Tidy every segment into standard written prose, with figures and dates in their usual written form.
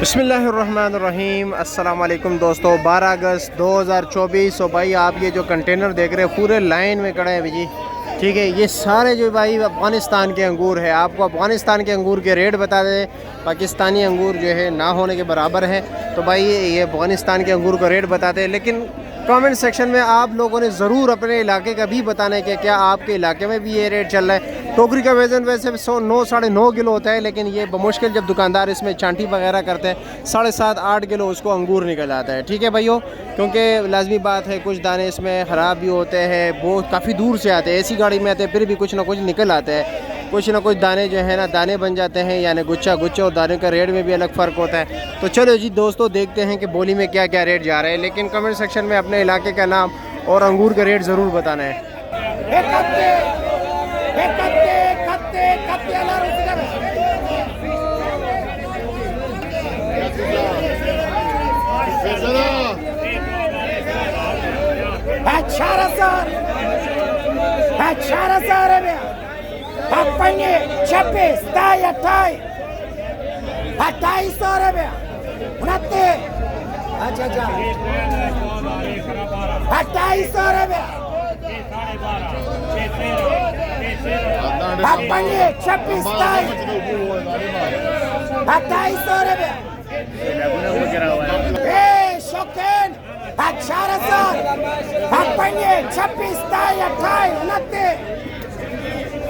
बिस्मिल्लाहिर्रहमानिर्रहीम। अस्सलाम वालेकुम दोस्तों, 12 अगस्त 2024। और भाई आप ये जो कंटेनर देख रहे हैं पूरे लाइन में खड़े हैं भाई, ठीक है। ये सारे जो भाई अफ़गानिस्तान के अंगूर है। आपको अफ़गानिस्तान के अंगूर के रेट बता दें, पाकिस्तानी अंगूर जो है ना होने के बराबर है। तो भाई ये अफ़गानिस्तान के अंगूर का रेट बताते हैं, लेकिन कमेंट सेक्शन में आप लोगों ने ज़रूर अपने इलाके का भी बताना है कि क्या आपके इलाके में भी ये रेट चल रहा है। टोकरी का वज़न वैसे 9 साढ़े 9 किलो होता है, लेकिन ये बमुश्किल जब दुकानदार इसमें चांटी वगैरह करते हैं 7.5-8 किलो उसको अंगूर निकल आता है, ठीक है भाइयों। क्योंकि लाजमी बात है कुछ दाने इसमें ख़राब भी होते हैं, वो काफ़ी दूर से आते हैं, ऐसी गाड़ी में आते हैं, फिर भी कुछ ना कुछ निकल आता है। कुछ ना कुछ दाने जो है ना दाने बन जाते हैं, यानी गुच्छा और दाने का रेट में भी अलग फ़र्क होता है। तो चलो जी दोस्तों, देखते हैं कि बोली में क्या क्या रेट जा रहा है, लेकिन कमेंट सेक्शन में अपने इलाके का नाम और अंगूर का रेट ज़रूर बताना है। छब्बीस 2800 रुपया 29। अच्छा 2800 रुपया 26 2800 रुपया। शौकीन 18,000 26 28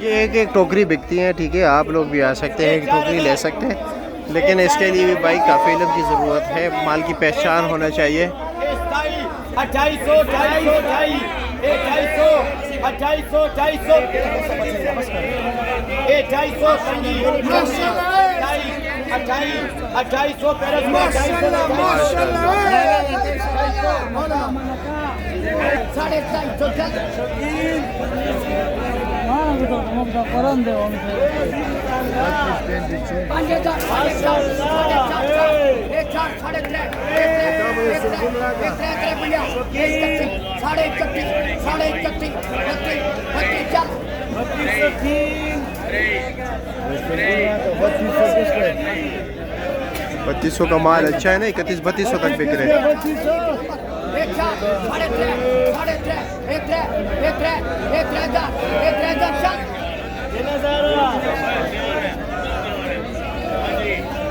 ये एक टोकरी बिकती है, ठीक है। आप लोग भी आ सकते हैं, एक टोकरी ले सकते हैं, लेकिन इसके लिए भी भाई काफ़ी इल्म की ज़रूरत है, माल की पहचान होना चाहिए। 3200 का माल अच्छा है ना, 31-3200 तक बिक रहे हैं।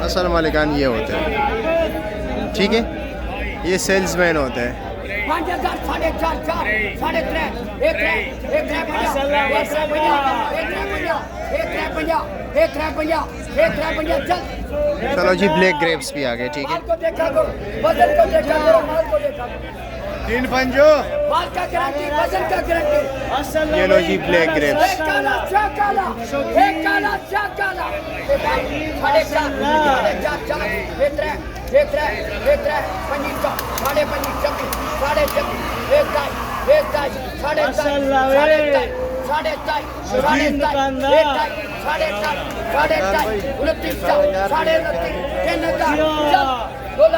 असल मालिकान ये होते हैं, ठीक है, ये सेल्समैन होते हैं। 5,000 4,500 चलो जी, ब्लैक ग्रेप्स भी आ गए, ठीक है। तीन पंजो माल का गारंटी, वजन का गारंटी। ये लो जी ब्लैक ग्रेप्स।